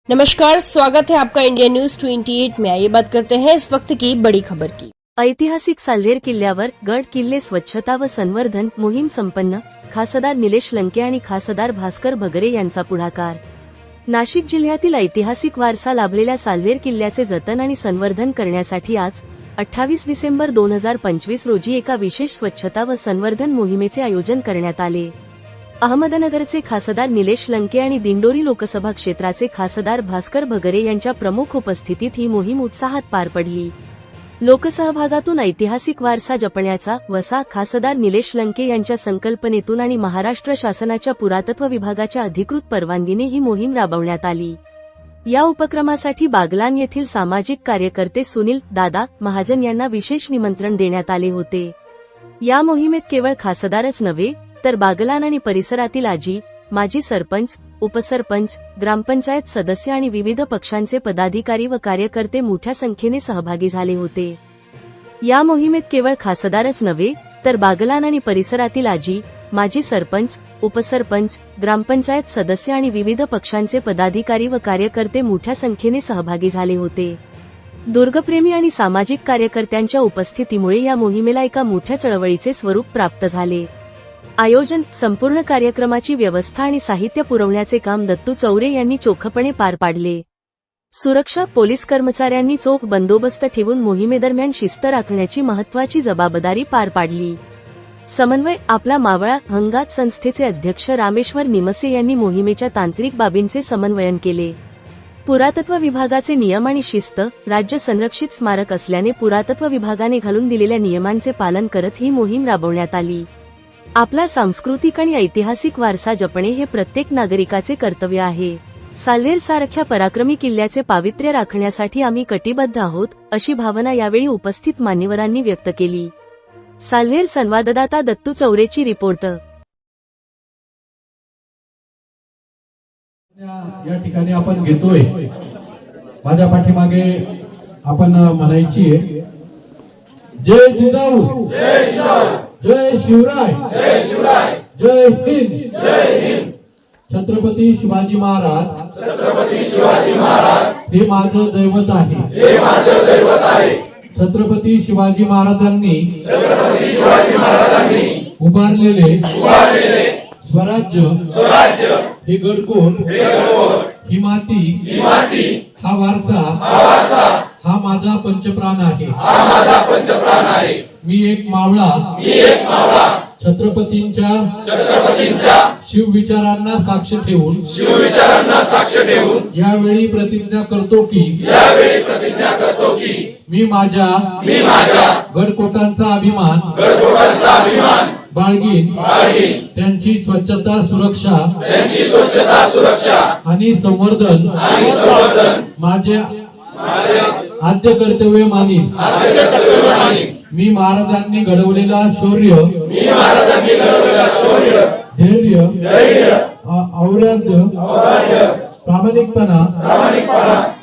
नमस्कार, स्वागत है आपका इंडिया न्यूज 28 में। आइए बात करते हैं इस वक्त की बड़ी खबर की। ऐतिहासिक साल्हेर किल्ल्यावर गड किल्ले स्वच्छता व संवर्धन मोहीम संपन्न। खासदार निलेश लंके आणि खासदार भास्कर भगरे यांचा पुढाकार। नाशिक जिल्ह्यातील ऐतिहासिक वारसा लाभलेल्या साल्हेर किल्ल्याचे जतन आणि संवर्धन करण्यासाठी आज 28 डिसेंबर 2025 रोजी एका विशेष स्वच्छता व संवर्धन मोहिमेचे आयोजन करण्यात आले। अहमदनगरचे खासदार निलेश लंके आणि दिंडोरी लोकसभा क्षेत्राचे खासदार भास्कर भगरे यांच्या प्रमुख उपस्थितीत ही मोहीम उत्साहात पार पडली। लोकसहभागातून ऐतिहासिक वारसा जपण्याचा वसा खासदार निलेश लंके यांच्या संकल्पनेतून आणि महाराष्ट्र शासनाच्या पुरातत्व विभागाच्या अधिकृत परवानगीने ही मोहीम राबवण्यात आली। या उपक्रमासाठी बागलाण येथील सामाजिक कार्यकर्ते सुनील दादा महाजन यांना विशेष निमंत्रण देण्यात आले होते। या मोहिमेत केवळ खासदारच नव्हे तर बागलाण आणि परिसरातील आजी, माजी सरपंच, उपसरपंच, ग्रामपंचायत सदस्य आणि विविध पक्षांचे पदाधिकारी व कार्यकर्ते मोठ्या संख्येने सहभागी झाले होते। या मोहिमेत केवळ खासदारच नव्हे तर बागलाण आणि परिसरातील आजी, माजी सरपंच, उपसरपंच, ग्रामपंचायत सदस्य आणि विविध पक्षांचे पदाधिकारी व कार्यकर्ते मोठ्या संख्येने सहभागी झाले होते। दुर्गप्रेमी आणि सामाजिक कार्यकर्त्यांच्या उपस्थितीमुळे या मोहिमेला एका मोठ्या चळवळीचे स्वरूप प्राप्त झाले। आयोजन, संपूर्ण कार्यक्रमाची व्यवस्था आणि साहित्य पुरवण्याचे काम दत्तू चौरे यांनी चोखपणे पार पाडले। सुरक्षा, पोलीस कर्मचाऱ्यांनी चोख बंदोबस्त ठेवून मोहिमेदरम्यान शिस्त राखण्याची महत्त्वाची जबाबदारी पार पाडली। समन्वय, आपला मावळा हंगात संस्थेचे अध्यक्ष रामेश्वर निमसे यांनी मोहिमेच्या तांत्रिक बाबींचे समन्वयन केले। पुरातत्व विभागाचे नियम आणि शिस्त, राज्य संरक्षित स्मारक असल्याने पुरातत्व विभागाने घालून दिलेल्या नियमांचे पालन करत ही मोहीम राबवण्यात आली। आपला सांस्कृतिक आणि ऐतिहासिक वारसा जपणे हे प्रत्येक नागरिकाचे कर्तव्य आहे। साल्हेर सारख्या पराक्रमी किल्ल्याचे पावित्र्य राखण्यासाठी आम्ही कटिबद्ध आहोत, अशी भावना यावेळी उपस्थित मान्यवरांनी व्यक्त केली। साल्हेर संवाददाता दत्तू चौरेची रिपोर्ट। या ठिकाणी आपण घेतोय, माझ्या पाठीमागे आपण म्हणायची आहे, जय जिजाऊ, जय शिवराय, जय शिवराय, जय शिवराय, जय हिंद, जय हिंद। छत्रपती शिवाजी महाराज, छत्रपती शिवाजी महाराज हे माझं दैवत आहे, हे माझं दैवत आहे। छत्रपती शिवाजी महाराजांनी, छत्रपती शिवाजी महाराजांनी उभारलेले स्वराज्य, स्वराज्य हे गडकोट, हे गडकोट, ही माती, ही माती, हा वारसा, हा वारसा, हा माझा पंचप्राण आहे, हा माझा पंचप्राण आहे। मी एक मावळा, मी एक मावळा, छत्रपतींच्या शिवविचारांना साक्ष ठेवून, शिवविचारांना साक्ष ठेवून यावेळी प्रतिज्ञा करतो की मी माझ्या गडकोटांचा अभिमान बाळगीन, त्यांची स्वच्छता सुरक्षा आणि संवर्धन माझे आद्य कर्तव्य मानीन। मी महाराजांनी घडवलेला शौर्य, धैर्य, औदार्य, प्रामाणिकपणा,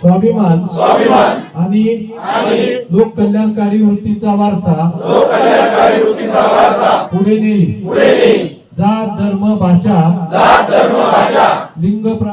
स्वाभिमान आणि लोक कल्याणकारी वृत्तीचा वारसा पुढे नेईल। जात धर्म भाषा लिंग